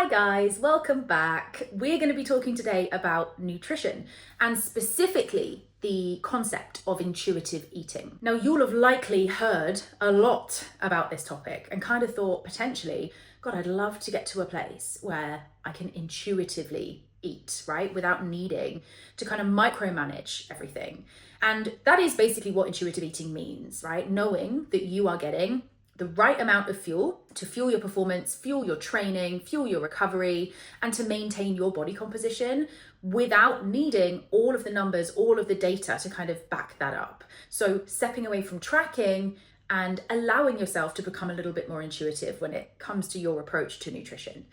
Hi guys, welcome back. We're going to be talking today about nutrition and specifically the concept of intuitive eating. Now, you'll have likely heard a lot about this topic and kind of thought potentially, God, I'd love to get to a place where I can intuitively eat, right? Without needing to kind of micromanage everything. And that is basically what intuitive eating means, right? Knowing that you are getting the right amount of fuel to fuel your performance, fuel your training, fuel your recovery, and to maintain your body composition without needing all of the numbers, all of the data to kind of back that up. So stepping away from tracking and allowing yourself to become a little bit more intuitive when it comes to your approach to nutrition.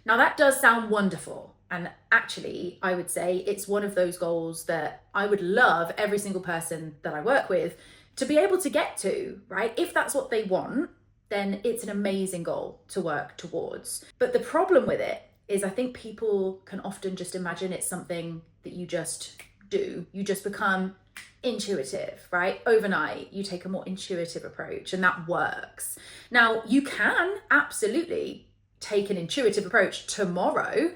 Now that does sound wonderful. And actually, I would say it's one of those goals that I would love every single person that I work with to be able to get to, right? If that's what they want, then it's an amazing goal to work towards. But the problem with it is I think people can often just imagine it's something that you just do. You just become intuitive, right? Overnight, you take a more intuitive approach and that works. Now, you can absolutely take an intuitive approach tomorrow,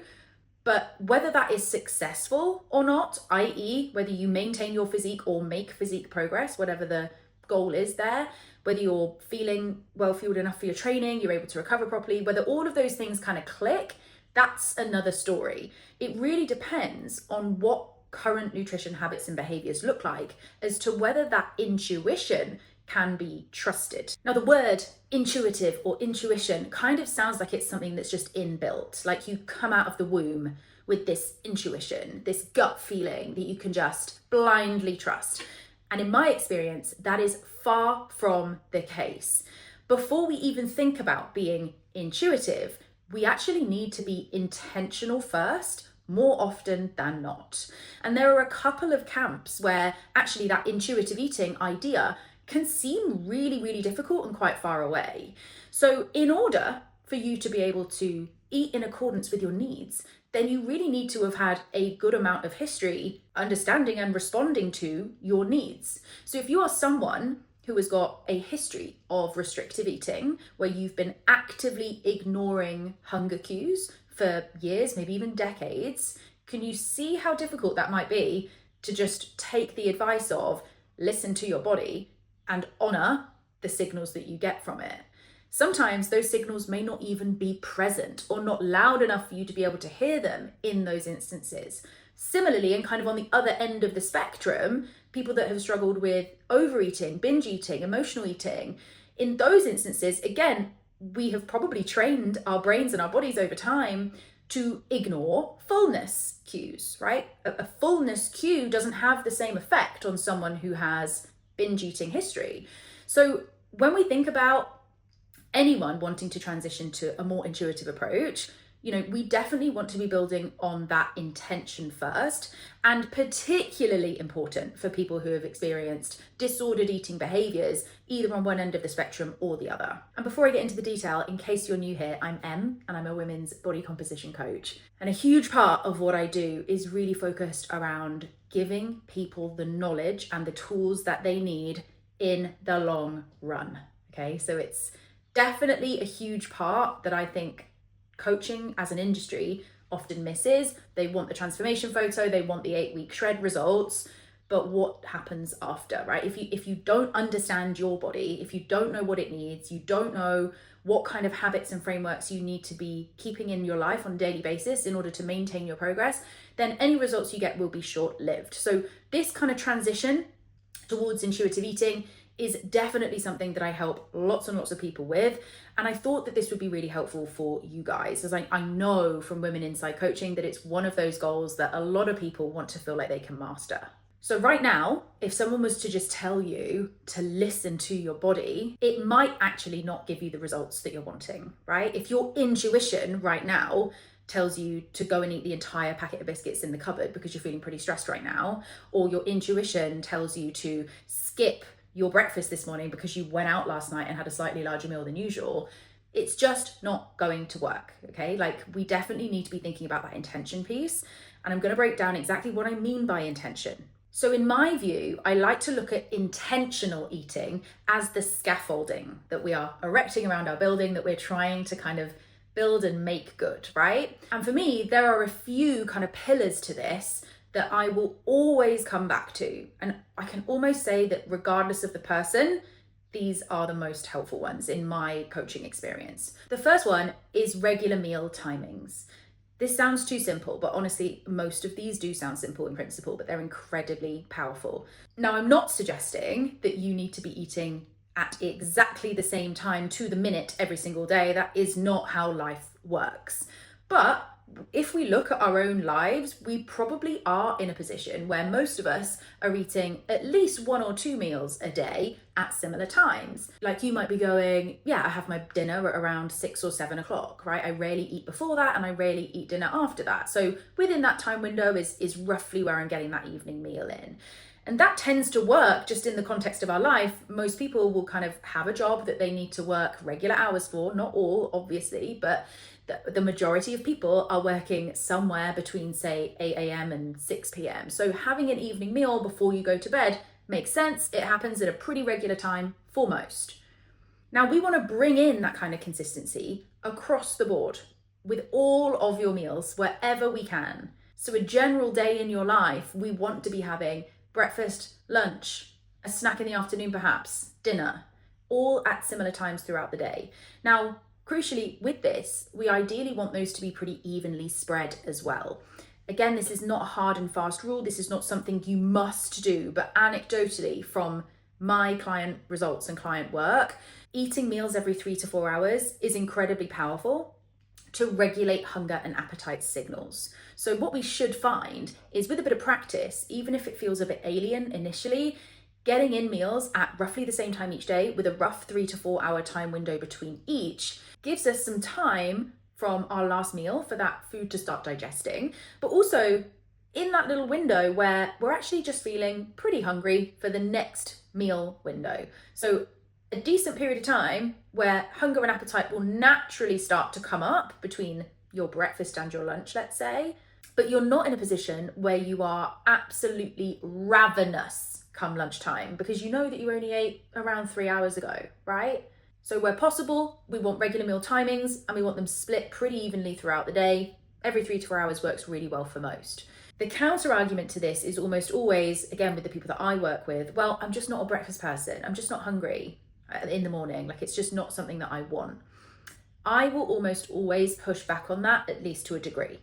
but whether that is successful or not, i.e. whether you maintain your physique or make physique progress, whatever the goal is there, whether you're feeling well fueled enough for your training, you're able to recover properly, whether all of those things kind of click, that's another story. It really depends on what current nutrition habits and behaviors look like as to whether that intuition can be trusted. Now, the word intuitive or intuition kind of sounds like it's something that's just inbuilt, like you come out of the womb with this intuition, this gut feeling that you can just blindly trust. And in my experience, that is far from the case. Before we even think about being intuitive, we actually need to be intentional first, more often than not. And there are a couple of camps where actually that intuitive eating idea can seem really, really difficult and quite far away. So in order for you to be able to eat in accordance with your needs, then you really need to have had a good amount of history, understanding and responding to your needs. So if you are someone who has got a history of restrictive eating, where you've been actively ignoring hunger cues for years, maybe even decades, can you see how difficult that might be to just take the advice of listen to your body and honor the signals that you get from it? Sometimes those signals may not even be present or not loud enough for you to be able to hear them in those instances. Similarly, and kind of on the other end of the spectrum, people that have struggled with overeating, binge eating, emotional eating, in those instances, again, we have probably trained our brains and our bodies over time to ignore fullness cues, right? A fullness cue doesn't have the same effect on someone who has binge eating history. So when we think about anyone wanting to transition to a more intuitive approach, we definitely want to be building on that intention first, and particularly important for people who have experienced disordered eating behaviors, either on one end of the spectrum or the other. And before I get into the detail, in case you're new here, I'm Em and I'm a women's body composition coach. And a huge part of what I do is really focused around giving people the knowledge and the tools that they need in the long run. Okay, so it's definitely a huge part that I think coaching as an industry often misses. They want the transformation photo, they want the 8-week shred results, but what happens after, right? If you don't understand your body, if you don't know what it needs, you don't know what kind of habits and frameworks you need to be keeping in your life on a daily basis in order to maintain your progress, then any results you get will be short-lived. So this kind of transition towards intuitive eating is definitely something that I help lots and lots of people with. And I thought that this would be really helpful for you guys, as I know from Women Inside Coaching that it's one of those goals that a lot of people want to feel like they can master. So right now, if someone was to just tell you to listen to your body, it might actually not give you the results that you're wanting, right? If your intuition right now tells you to go and eat the entire packet of biscuits in the cupboard because you're feeling pretty stressed right now, or your intuition tells you to skip your breakfast this morning because you went out last night and had a slightly larger meal than usual, it's just not going to work, okay? Like, we definitely need to be thinking about that intention piece. And I'm going to break down exactly what I mean by intention. So in my view, I like to look at intentional eating as the scaffolding that we are erecting around our building, that we're trying to kind of build and make good, right? And for me, there are a few kind of pillars to this that I will always come back to. And I can almost say that regardless of the person, these are the most helpful ones in my coaching experience. The first one is regular meal timings. This sounds too simple, but honestly, most of these do sound simple in principle, but they're incredibly powerful. Now, I'm not suggesting that you need to be eating at exactly the same time to the minute every single day. That is not how life works. But if we look at our own lives, we probably are in a position where most of us are eating at least 1 or 2 meals a day at similar times. Like you might be going, yeah, I have my dinner at around 6 or 7 o'clock, right? I rarely eat before that and I rarely eat dinner after that. So within that time window is roughly where I'm getting that evening meal in. And that tends to work just in the context of our life. Most people will kind of have a job that they need to work regular hours for, not all, obviously, but the majority of people are working somewhere between, say, 8 a.m. and 6 p.m. So having an evening meal before you go to bed makes sense. It happens at a pretty regular time for most. Now, we want to bring in that kind of consistency across the board with all of your meals wherever we can. So a general day in your life, we want to be having breakfast, lunch, a snack in the afternoon perhaps, dinner, all at similar times throughout the day. Now, crucially with this, we ideally want those to be pretty evenly spread as well. Again, this is not a hard and fast rule. This is not something you must do, but anecdotally from my client results and client work, eating meals every 3 to 4 hours is incredibly powerful to regulate hunger and appetite signals. So what we should find is with a bit of practice, even if it feels a bit alien initially, getting in meals at roughly the same time each day with a rough 3 to 4 hour time window between each gives us some time from our last meal for that food to start digesting, but also in that little window where we're actually just feeling pretty hungry for the next meal window. So a decent period of time where hunger and appetite will naturally start to come up between your breakfast and your lunch, let's say, but you're not in a position where you are absolutely ravenous come lunchtime because you know that you only ate around 3 hours ago, right? So where possible, we want regular meal timings and we want them split pretty evenly throughout the day. Every 3 to 4 hours works really well for most. The counter argument to this is almost always, again, with the people that I work with, well, I'm just not a breakfast person. I'm just not hungry in the morning. Like it's just not something that I want. I will almost always push back on that, at least to a degree.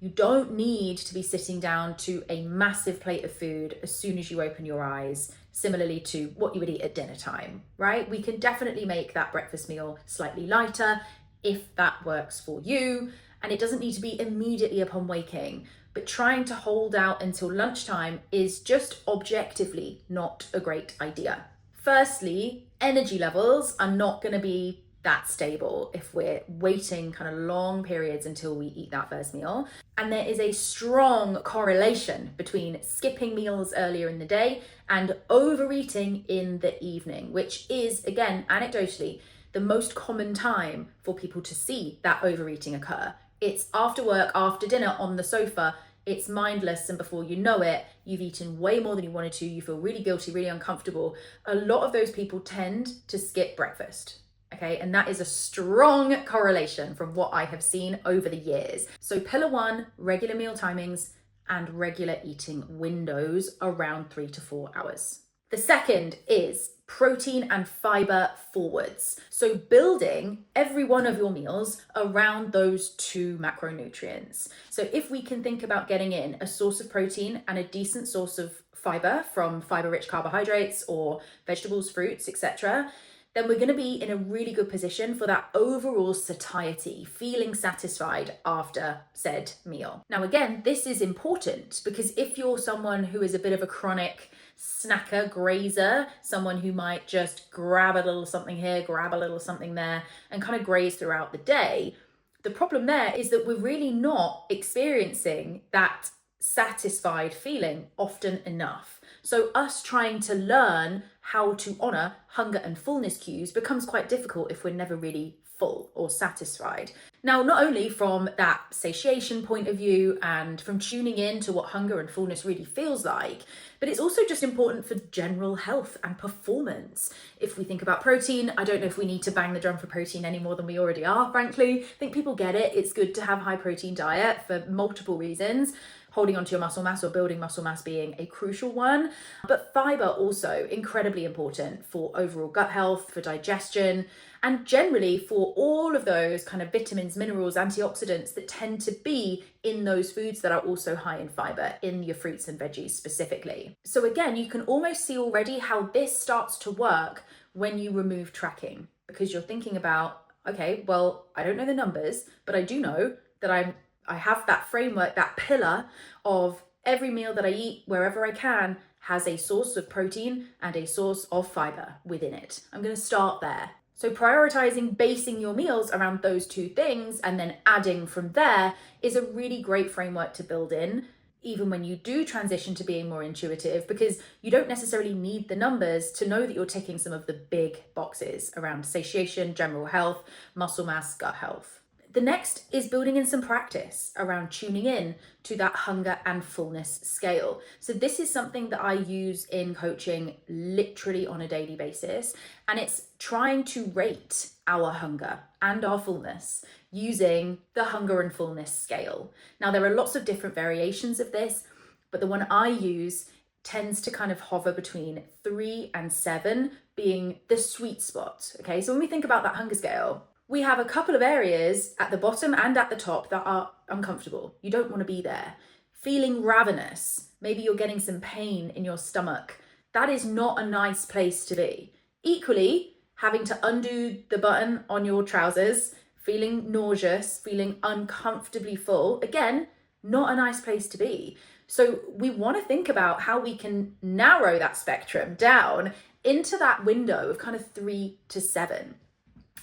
You don't need to be sitting down to a massive plate of food as soon as you open your eyes, similarly to what you would eat at dinner time, right? We can definitely make that breakfast meal slightly lighter if that works for you. And it doesn't need to be immediately upon waking, but trying to hold out until lunchtime is just objectively not a great idea. Firstly, energy levels are not going to be that stable if we're waiting kind of long periods until we eat that first meal. And there is a strong correlation between skipping meals earlier in the day and overeating in the evening, which is, again, anecdotally, the most common time for people to see that overeating occur. It's after work, after dinner, on the sofa. It's mindless, and before you know it, you've eaten way more than you wanted to. You feel really guilty, really uncomfortable. A lot of those people tend to skip breakfast. Okay, and that is a strong correlation from what I have seen over the years. So pillar 1, regular meal timings and regular eating windows around 3 to 4 hours. The second is protein and fiber forwards. So building every one of your meals around those 2 macronutrients. So if we can think about getting in a source of protein and a decent source of fiber from fiber-rich carbohydrates or vegetables, fruits, etc., then we're going to be in a really good position for that overall satiety, feeling satisfied after said meal. Now, again, this is important because if you're someone who is a bit of a chronic snacker, grazer, someone who might just grab a little something here, grab a little something there, and kind of graze throughout the day, the problem there is that we're really not experiencing that satisfied feeling often enough. So us trying to learn how to honor hunger and fullness cues becomes quite difficult if we're never really full or satisfied. Now, not only from that satiation point of view and from tuning in to what hunger and fullness really feels like, but it's also just important for general health and performance. If we think about protein, I don't know if we need to bang the drum for protein any more than we already are, frankly. I think people get it. It's good to have a high protein diet for multiple reasons. Holding onto your muscle mass or building muscle mass being a crucial one. But fiber also incredibly important for overall gut health, for digestion, and generally for all of those kind of vitamins, minerals, antioxidants that tend to be in those foods that are also high in fiber, in your fruits and veggies specifically. So again, you can almost see already how this starts to work when you remove tracking, because you're thinking about, okay, well, I don't know the numbers, but I do know that I have that framework, that pillar of every meal that I eat wherever I can has a source of protein and a source of fiber within it. I'm going to start there. So prioritizing, basing your meals around those two things and then adding from there is a really great framework to build in, even when you do transition to being more intuitive, because you don't necessarily need the numbers to know that you're ticking some of the big boxes around satiation, general health, muscle mass, gut health. The next is building in some practice around tuning in to that hunger and fullness scale. So this is something that I use in coaching literally on a daily basis, and it's trying to rate our hunger and our fullness using the hunger and fullness scale. Now, there are lots of different variations of this, but the one I use tends to kind of hover between 3 and 7 being the sweet spot. Okay, so when we think about that hunger scale, we have a couple of areas at the bottom and at the top that are uncomfortable. You don't want to be there. Feeling ravenous, maybe you're getting some pain in your stomach. That is not a nice place to be. Equally, having to undo the button on your trousers, feeling nauseous, feeling uncomfortably full, again, not a nice place to be. So we want to think about how we can narrow that spectrum down into that window of kind of 3 to 7.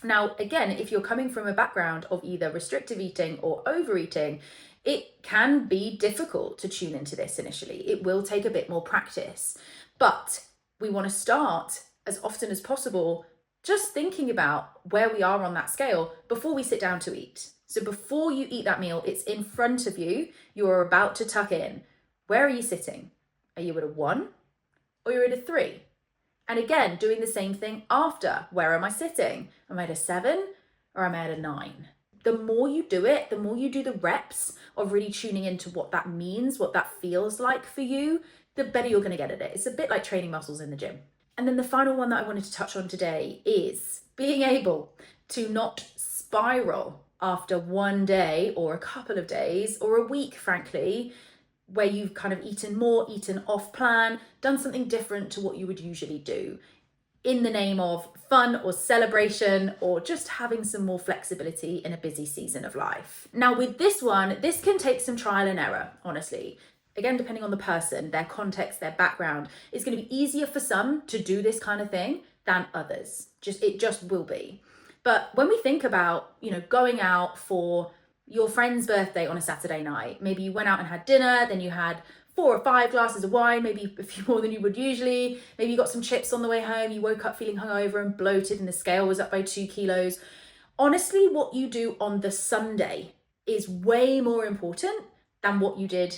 Now, again, if you're coming from a background of either restrictive eating or overeating, it can be difficult to tune into this initially. It will take a bit more practice, but we want to start as often as possible just thinking about where we are on that scale before we sit down to eat. So before you eat that meal, it's in front of you, you're about to tuck in. Where are you sitting? Are you at a 1 or you're at a 3? And again, doing the same thing after. Where am I sitting? Am I at a 7 or am I at a 9? The more you do it, the more you do the reps of really tuning into what that means, what that feels like for you, the better you're going to get at it. It's a bit like training muscles in the gym. And then the final one that I wanted to touch on today is being able to not spiral after one day or a couple of days or a week, frankly, where you've kind of eaten more, eaten off plan, done something different to what you would usually do in the name of fun or celebration or just having some more flexibility in a busy season of life. Now with this one, this can take some trial and error, honestly. Again, depending on the person, their context, their background, it's going to be easier for some to do this kind of thing than others. It just will be. But when we think about, going out for your friend's birthday on a Saturday night, maybe you went out and had dinner, then you had 4 or 5 glasses of wine, maybe a few more than you would usually, maybe you got some chips on the way home, you woke up feeling hungover and bloated and the scale was up by 2 kilos. Honestly, what you do on the Sunday is way more important than what you did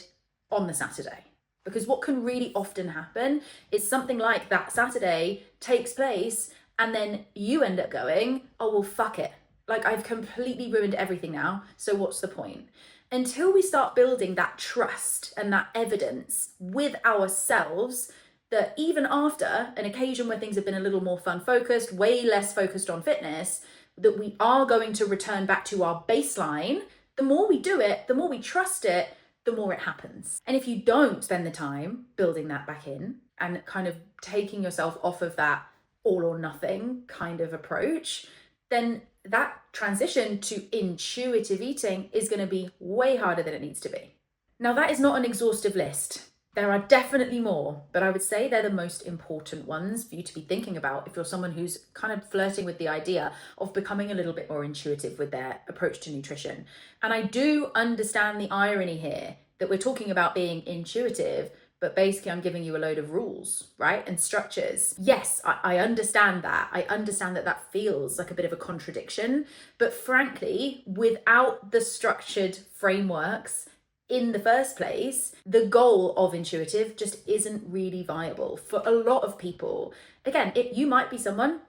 on the Saturday. Because what can really often happen is something like that Saturday takes place and then you end up going, oh, well, fuck it. Like, I've completely ruined everything now, so what's the point? Until we start building that trust and that evidence with ourselves, that even after an occasion where things have been a little more fun focused, way less focused on fitness, that we are going to return back to our baseline, the more we do it, the more we trust it, the more it happens. And if you don't spend the time building that back in and kind of taking yourself off of that all or nothing kind of approach, then that transition to intuitive eating is going to be way harder than it needs to be. Now, that is not an exhaustive list. There are definitely more, but I would say they're the most important ones for you to be thinking about if you're someone who's kind of flirting with the idea of becoming a little bit more intuitive with their approach to nutrition. And I do understand the irony here that we're talking about being intuitive, but basically I'm giving you a load of rules, right? And structures. Yes, I understand that. I understand that that feels like a bit of a contradiction, but frankly, without the structured frameworks in the first place, the goal of intuitive just isn't really viable for a lot of people. Again, you might be someone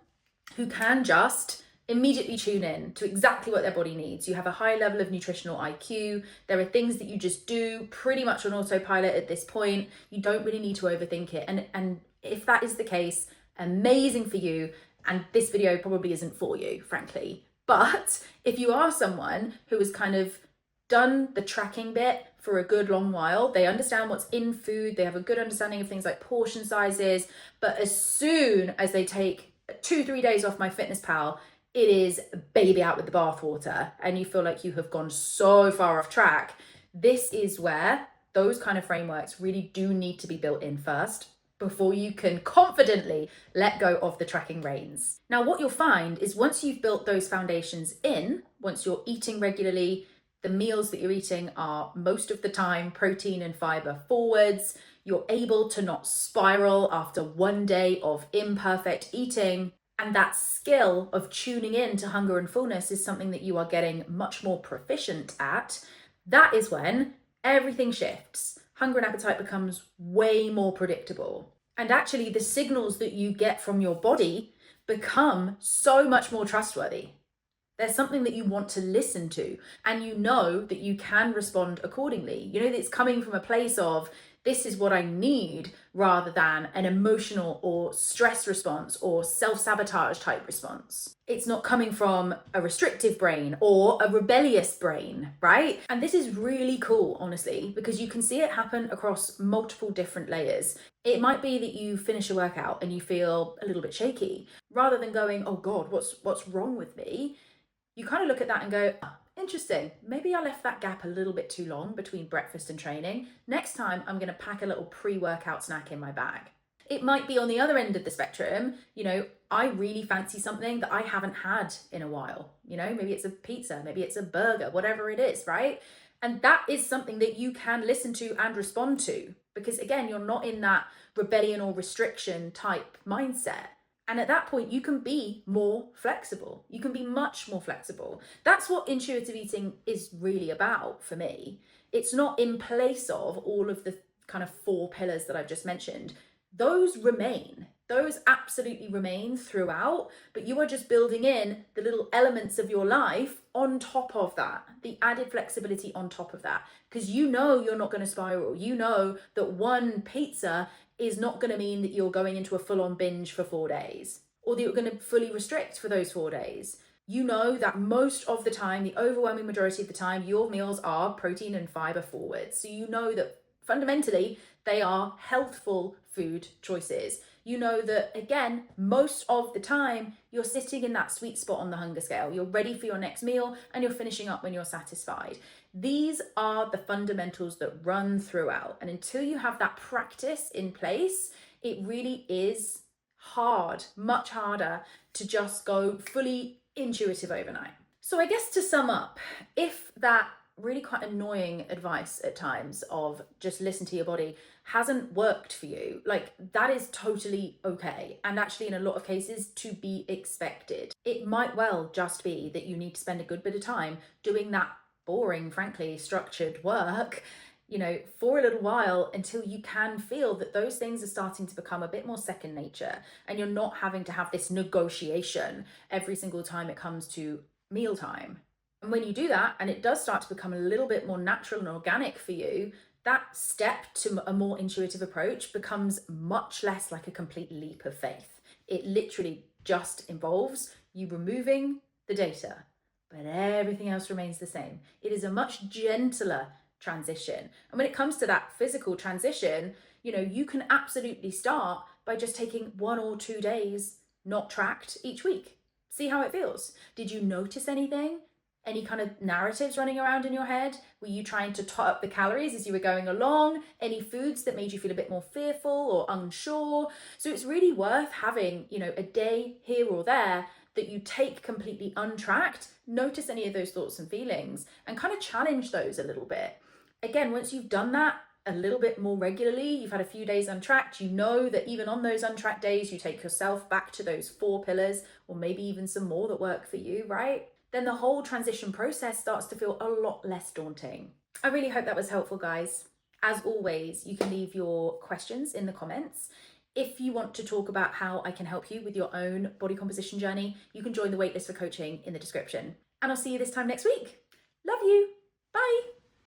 who can just immediately tune in to exactly what their body needs. You have a high level of nutritional IQ. There are things that you just do pretty much on autopilot at this point. You don't really need to overthink it. And if that is the case, amazing for you. And this video probably isn't for you, frankly. But if you are someone who has kind of done the tracking bit for a good long while, they understand what's in food, they have a good understanding of things like portion sizes, but as soon as they take 2-3 days off MyFitnessPal, it is baby out with the bathwater and you feel like you have gone so far off track. This is where those kind of frameworks really do need to be built in first before you can confidently let go of the tracking reins. Now, what you'll find is once you've built those foundations in, once you're eating regularly, the meals that you're eating are most of the time protein and fiber forwards, you're able to not spiral after one day of imperfect eating. And that skill of tuning in to hunger and fullness is something that you are getting much more proficient at. That is when everything shifts. Hunger and appetite becomes way more predictable. And actually, the signals that you get from your body become so much more trustworthy. There's something that you want to listen to, and you know that you can respond accordingly. You know that it's coming from a place of, this is what I need, rather than an emotional or stress response or self-sabotage type response. It's not coming from a restrictive brain or a rebellious brain, right? And this is really cool, honestly, because you can see it happen across multiple different layers. It might be that you finish a workout and you feel a little bit shaky. Rather than going, oh God, what's wrong with me? You kind of look at that and go, interesting, maybe I left that gap a little bit too long between breakfast and training. Next time, I'm going to pack a little pre-workout snack in my bag. It might be on the other end of the spectrum, I really fancy something that I haven't had in a while. Maybe it's a pizza, maybe it's a burger, whatever it is, right? And that is something that you can listen to and respond to, because again, you're not in that rebellion or restriction type mindset. And at that point, you can be more flexible. You can be much more flexible. That's what intuitive eating is really about for me. It's not in place of all of the kind of 4 pillars that I've just mentioned. Those remain. Those absolutely remain throughout, but you are just building in the little elements of your life on top of that, the added flexibility on top of that, because you're not going to spiral. You know that one pizza is not going to mean that you're going into a full-on binge for 4 days, or that you're going to fully restrict for those 4 days. You know that most of the time, the overwhelming majority of the time, your meals are protein and fiber forward. So you know that fundamentally, they are healthful food choices. You know that, again, most of the time, you're sitting in that sweet spot on the hunger scale. You're ready for your next meal and you're finishing up when you're satisfied. These are the fundamentals that run throughout. And until you have that practice in place, it really is hard, much harder to just go fully intuitive overnight. So I guess to sum up, if that really quite annoying advice at times of just listen to your body hasn't worked for you, that is totally okay, and actually in a lot of cases to be expected. It might well just be that you need to spend a good bit of time doing that boring, frankly, structured work, for a little while until you can feel that those things are starting to become a bit more second nature, and you're not having to have this negotiation every single time it comes to mealtime. And when you do that, and it does start to become a little bit more natural and organic for you, that step to a more intuitive approach becomes much less like a complete leap of faith. It literally just involves you removing the data, but everything else remains the same. It is a much gentler transition. And when it comes to that physical transition, you can absolutely start by just taking 1 or 2 days not tracked each week. See how it feels. Did you notice anything? Any kind of narratives running around in your head? Were you trying to tot up the calories as you were going along? Any foods that made you feel a bit more fearful or unsure? So it's really worth having, a day here or there that you take completely untracked, notice any of those thoughts and feelings, and kind of challenge those a little bit. Again, once you've done that, a little bit more regularly, you've had a few days untracked, you know that even on those untracked days, you take yourself back to those 4 pillars, or maybe even some more that work for you, right? Then the whole transition process starts to feel a lot less daunting. I really hope that was helpful, guys. As always, you can leave your questions in the comments. If you want to talk about how I can help you with your own body composition journey, you can join the waitlist for coaching in the description. And I'll see you this time next week. Love you. Bye.